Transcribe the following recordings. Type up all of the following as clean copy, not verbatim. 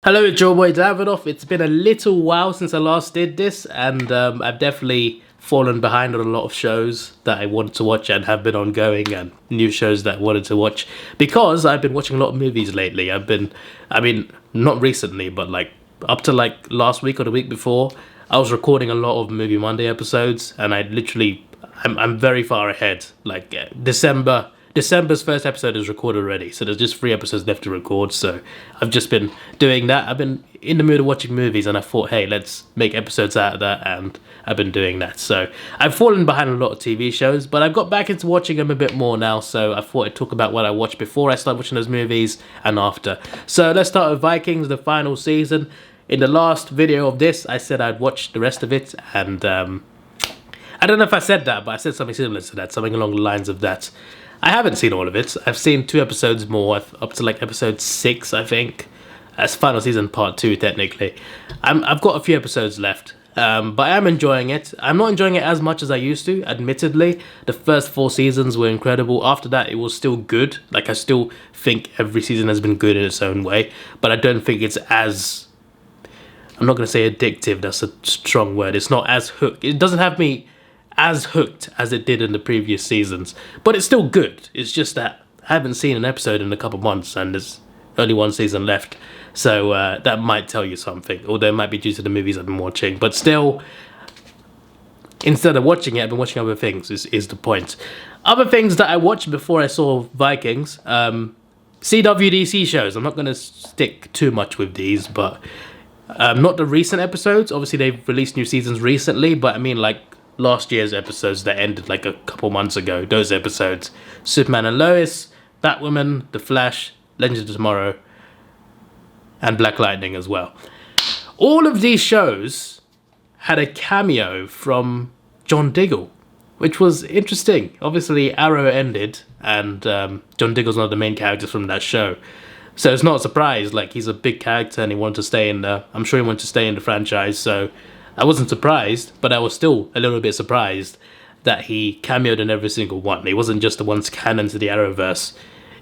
Hello, it's your boy Davidoff. It's been a little while since I last did this, and I've definitely fallen behind on a lot of shows that I wanted to watch and have been ongoing, and new shows that I wanted to watch, because I've been watching a lot of movies lately. Not recently, but like up to like last week or the week before, I was recording a lot of Movie Monday episodes, and I'm very far ahead. Like December's first episode is recorded already, so there's just 3 episodes left to record, so I've just been doing that. I've been in the mood of watching movies, and I thought, hey, let's make episodes out of that, and I've been doing that. So I've fallen behind a lot of TV shows, but I've got back into watching them a bit more now, so I thought I'd talk about what I watched before I started watching those movies and after. So let's start with Vikings, the final season. In the last video of this, I said I'd watch the rest of it, and I don't know if I said that, but I said something similar to that, something along the lines of that. I haven't seen all of it. I've seen 2 episodes more, up to like episode 6, I think. That's final season part 2, technically. I've got a few episodes left, but I am enjoying it. I'm not enjoying it as much as I used to, admittedly. The first 4 seasons were incredible. After that, it was still good. Like, I still think every season has been good in its own way, but I don't think it's as... I'm not going to say addictive, that's a strong word. It's not as hooked. It doesn't have me as hooked as it did in the previous seasons, but it's still good. It's just that I haven't seen an episode in a couple months, and there's only 1 season left, so that might tell you something, although it might be due to the movies I've been watching. But still, instead of watching it, I've been watching other things, is the point. Other things that I watched before I saw Vikings, CWDC shows. I'm not going to stick too much with these, but not the recent episodes. Obviously they've released new seasons recently, but I mean like last year's episodes that ended like a couple months ago. Those episodes: Superman and Lois, Batwoman, The Flash, Legends of Tomorrow, and Black Lightning as well. All of these shows had a cameo from John Diggle, which was interesting. Obviously Arrow ended, and John Diggle's one of the main characters from that show, so it's not a surprise. Like, he's a big character and he wanted to stay in the... I'm sure he wanted to stay in the franchise, so I wasn't surprised, but I was still a little bit surprised that he cameoed in every single one. He wasn't just the ones canon to the Arrowverse.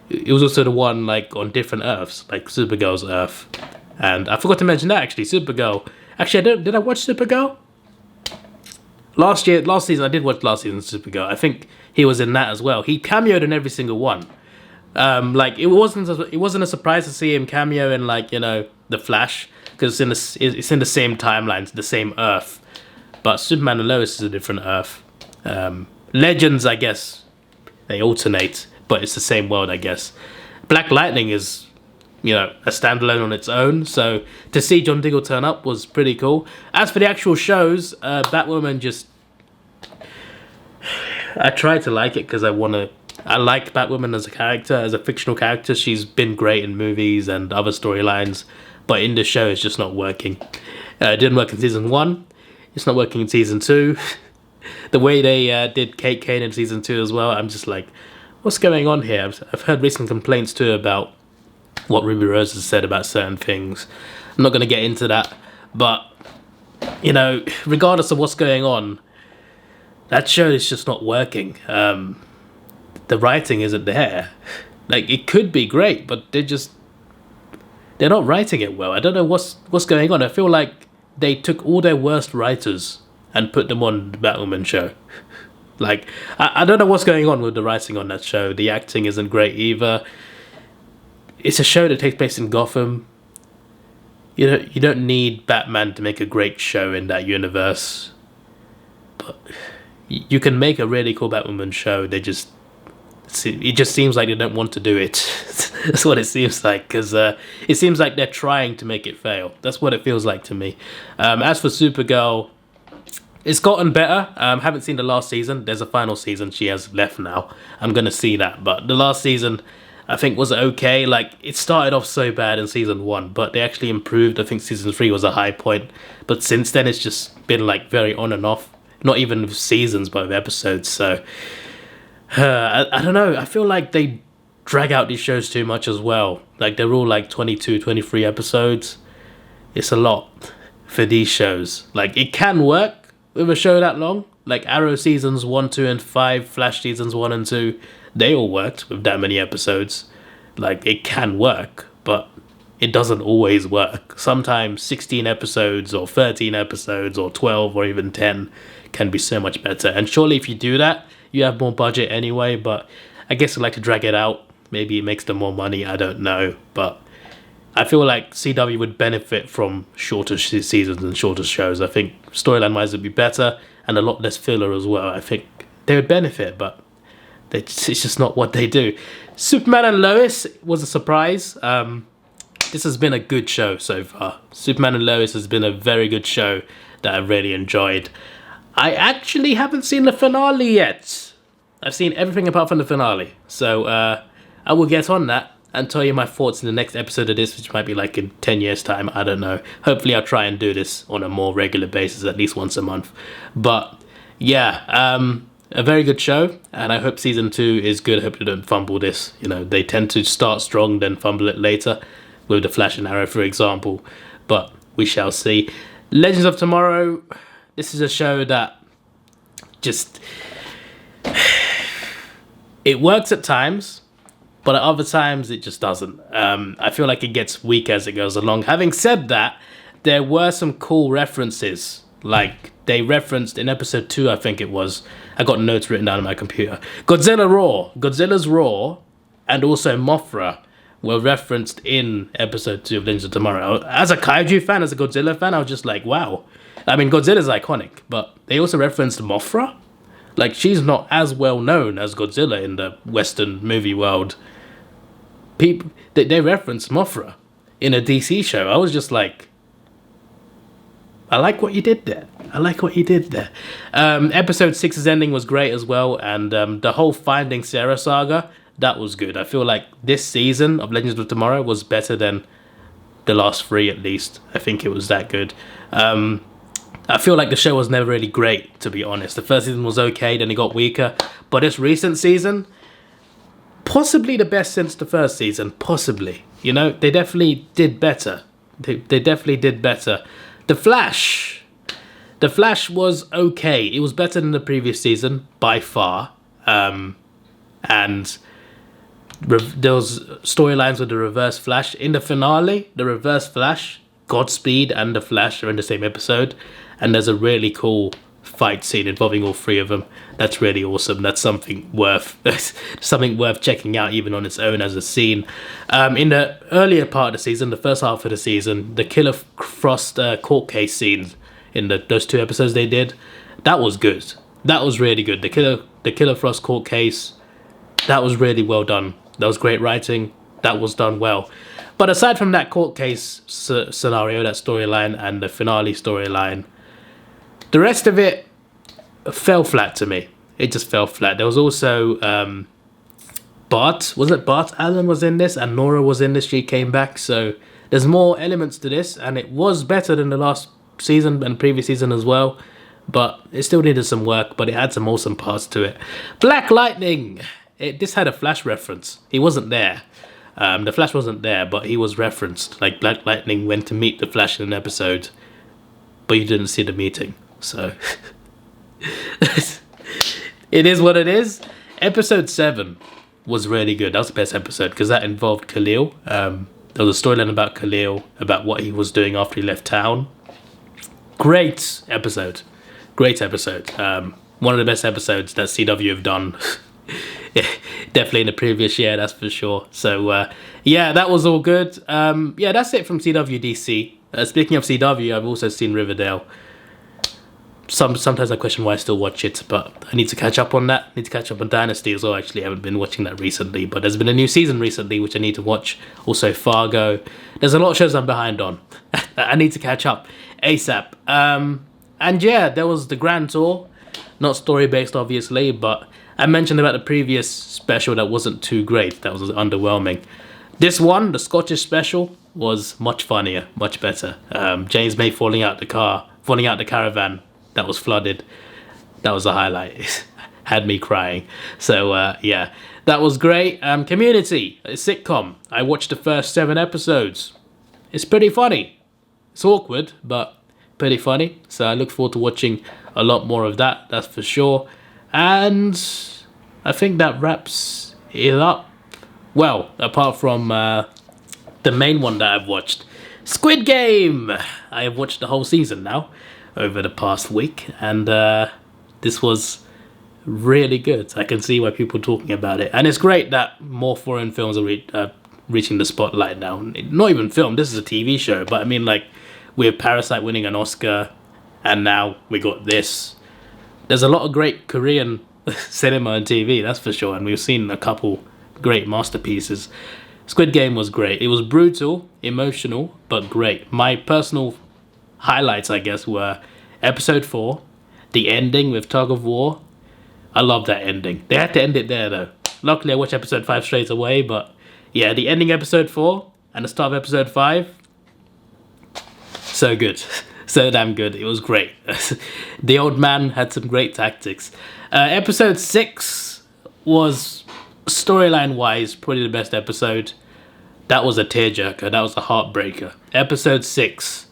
It was also the one like on different Earths, like Supergirl's Earth. And I forgot to mention that, actually. Supergirl. Actually, did I watch Supergirl? Last season, I did watch last season's Supergirl. I think he was in that as well. He cameoed in every single one. Like, it wasn't a surprise to see him cameo in, like, you know, The Flash, because it's in the same timelines, the same Earth. But Superman and Lois is a different Earth. Legends, I guess, they alternate, but it's the same world, I guess. Black Lightning is, you know, a standalone on its own, so to see John Diggle turn up was pretty cool. As for the actual shows, Batwoman just... I tried to like it because I like Batwoman as a character, as a fictional character. She's been great in movies and other storylines, but in the show it's just not working. It didn't work in season 1. It's not working in season 2. The way they did Kate Kane in season 2 as well, I'm just like, what's going on here? I've heard recent complaints too about what Ruby Rose has said about certain things. I'm not going to get into that, but, you know, regardless of what's going on, that show is just not working. The writing isn't there. Like, it could be great, but they're not writing it well. I don't know what's going on. I feel like they took all their worst writers and put them on the Batwoman show. Like, I don't know what's going on with the writing on that show. The acting isn't great either. It's a show that takes place in Gotham. You don't need Batman to make a great show in that universe, but you can make a really cool Batwoman show. It just seems like they don't want to do it. That's what it seems like, because it seems like they're trying to make it fail. That's what it feels like to me. As for Supergirl, it's gotten better. Haven't seen the last season. There's a final season she has left now. I'm going to see that. But the last season, I think, was okay. Like, it started off so bad in season 1, but they actually improved. I think season 3 was a high point. But since then, it's just been, like, very on and off. Not even with seasons, but with episodes. So, I don't know. I feel like they drag out these shows too much as well. Like, they're all, like, 22, 23 episodes. It's a lot for these shows. Like, it can work with a show that long. Like, Arrow seasons 1, 2, and 5, Flash seasons 1 and 2, they all worked with that many episodes. Like, it can work, but it doesn't always work. Sometimes 16 episodes or 13 episodes or 12 or even 10 can be so much better. And surely if you do that, you have more budget anyway, but I guess I like to drag it out. Maybe it makes them more money, I don't know. But I feel like CW would benefit from shorter seasons and shorter shows. I think storyline-wise it'd be better and a lot less filler as well. I think they would benefit, but it's just not what they do. Superman and Lois was a surprise. This has been a good show so far. Superman and Lois has been a very good show that I really enjoyed. I actually haven't seen the finale yet. I've seen everything apart from the finale. So I will get on that and tell you my thoughts in the next episode of this, which might be like in 10 years time, I don't know. Hopefully I'll try and do this on a more regular basis, at least once a month. But yeah, a very good show, and I hope season 2 is good. I hope they don't fumble this. You know, they tend to start strong, then fumble it later, with the Flash and Arrow, for example. But we shall see. Legends of Tomorrow, this is a show that just... it works at times, but at other times it just doesn't. I feel like it gets weak as it goes along. Having said that, there were some cool references. Like, they referenced in episode 2, I think it was. I got notes written down on my computer. Godzilla's Roar, and also Mothra were referenced in episode 2 of Legends of Tomorrow. As a kaiju fan, as a Godzilla fan, I was just like, wow. I mean, Godzilla's iconic, but they also referenced Mothra. Like, she's not as well known as Godzilla in the Western movie world. People, they referenced Mothra in a DC show. I was just like, I like what you did there. I like what you did there. Episode 6's ending was great as well, and the whole Finding Sarah saga, that was good. I feel like this season of Legends of Tomorrow was better than the last 3 at least. I think it was that good. I feel like the show was never really great, to be honest. The first season was okay, then it got weaker. But this recent season, possibly the best since the first season. Possibly. You know, they definitely did better. They definitely did better. The Flash was okay. It was better than the previous season, by far. And those storylines with the Reverse Flash. In the finale, the Reverse Flash, Godspeed and the Flash are in the same episode. And there's a really cool fight scene involving all 3 of them. That's really awesome. That's something worth checking out even on its own as a scene. In the earlier part of the season, the first half of the season, the Killer Frost court case scene in those 2 episodes they did, that was good. That was really good. The Killer Frost court case, that was really well done. That was great writing. That was done well. But aside from that court case scenario, that storyline, and the finale storyline, the rest of it fell flat to me. It just fell flat. There was also Bart. Was it Bart Allen was in this? And Nora was in this. She came back. So there's more elements to this. And it was better than the last season and previous season as well. But it still needed some work. But it had some awesome parts to it. Black Lightning. This had a Flash reference. He wasn't there. The Flash wasn't there, but he was referenced. Like, Black Lightning went to meet the Flash in an episode, but you didn't see the meeting. So, it is what it is. Episode 7 was really good. That was the best episode, because that involved Khalil. There was a storyline about Khalil, about what he was doing after he left town. Great episode. Great episode. One of the best episodes that CW have done. Definitely in the previous year, that's for sure. So yeah, that was all good. Yeah, that's it from CW DC. Speaking of CW, I've also seen Riverdale. Sometimes I question why I still watch it, but I need to catch up on that. I need to catch up on Dynasty as well. Actually, I haven't been watching that recently, but there's been a new season recently which I need to watch. Also Fargo. There's a lot of shows I'm behind on. I need to catch up ASAP. And yeah, there was the Grand Tour. Not story based obviously, but I mentioned about the previous special that wasn't too great. That was underwhelming. This one, the Scottish special, was much funnier, much better. James May falling out the caravan that was flooded. That was a highlight. Had me crying. So yeah, that was great. Community, a sitcom. I watched the first 7 episodes. It's pretty funny. It's awkward, but pretty funny. So I look forward to watching a lot more of that, that's for sure. And I think that wraps it up. Well, apart from the main one that I've watched, Squid Game. I have watched the whole season now over the past week, and this was really good. I can see why people are talking about it, and it's great that more foreign films are reaching the spotlight now. Not even film, this is a TV show, but I mean, like, with Parasite winning an Oscar, and now we got this. There's a lot of great Korean cinema and TV, that's for sure, and we've seen a couple great masterpieces. Squid Game was great. It was brutal, emotional, but great. My personal highlights, I guess, were episode 4, the ending with Tug of War. I love that ending. They had to end it there, though. Luckily, I watched episode 5 straight away, but yeah, the ending episode 4 and the start of episode 5, so good. So damn good. It was great. The old man had some great tactics. Episode 6 was, storyline-wise, probably the best episode. That was a tearjerker. That was a heartbreaker. Episode 6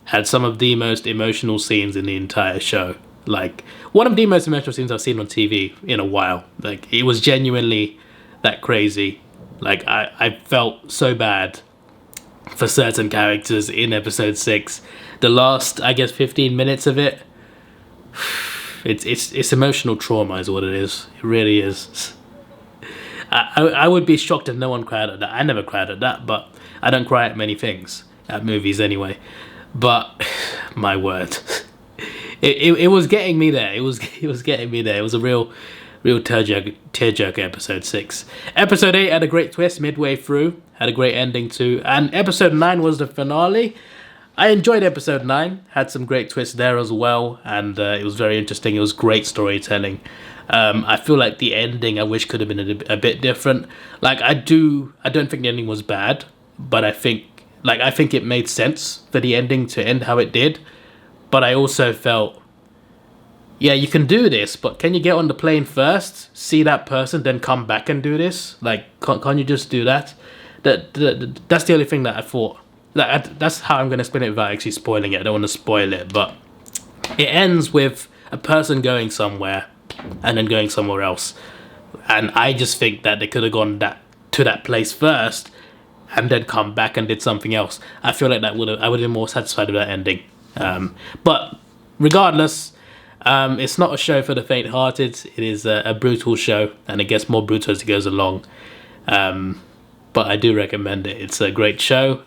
had some of the most emotional scenes in the entire show. Like, one of the most emotional scenes I've seen on TV in a while. Like, it was genuinely that crazy. Like, I felt so bad for certain characters in episode 6. The last, I guess, 15 minutes of it, it's emotional trauma is what it is. It really is. I would be shocked if no one cried at that. I never cried at that, but I don't cry at many things, at movies anyway. But my word, it was getting me there. It was getting me there. It was a real tearjerker episode 6. Episode 8 had a great twist midway through, had a great ending too, and episode 9 was the finale. I enjoyed episode 9, had some great twists there as well, and it was very interesting. It was great storytelling. I feel like the ending I wish could have been a bit different. Like, I don't think the ending was bad, but I think it made sense for the ending to end how it did. But I also felt, yeah, you can do this, but can you get on the plane first, see that person, then come back and do this? Like, can't you just do that? That's the only thing that I thought. Like, that's how I'm going to spin it without actually spoiling it. I don't want to spoil it, but it ends with a person going somewhere and then going somewhere else. And I just think that they could have gone to that place first and then come back and did something else. I feel like I would have been more satisfied with that ending. But regardless, it's not a show for the faint-hearted. It is a brutal show, and it gets more brutal as it goes along. But I do recommend it. It's a great show.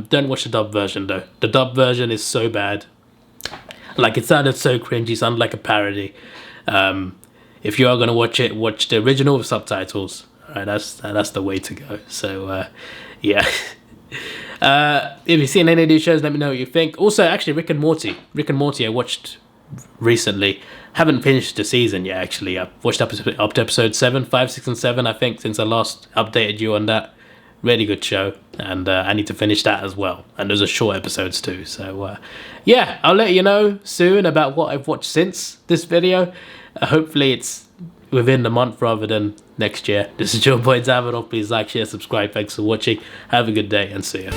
Don't watch the dub version though. The dub version is so bad. Like, it sounded so cringy, sounded like a parody. If you are going to watch it, watch the original with subtitles. All right, that's the way to go. So, yeah. If you've seen any of these shows, let me know what you think. Also, actually, Rick and Morty I watched recently. Haven't finished the season yet, actually. I've watched up to episode 7, 5, 6, and 7, I think, since I last updated you on that. Really good show, and I need to finish that as well. And those are short episodes too. So, yeah, I'll let you know soon about what I've watched since this video. Hopefully it's within the month rather than next year. This is your boy Davidoff. Please like, share, subscribe. Thanks for watching. Have a good day and see you.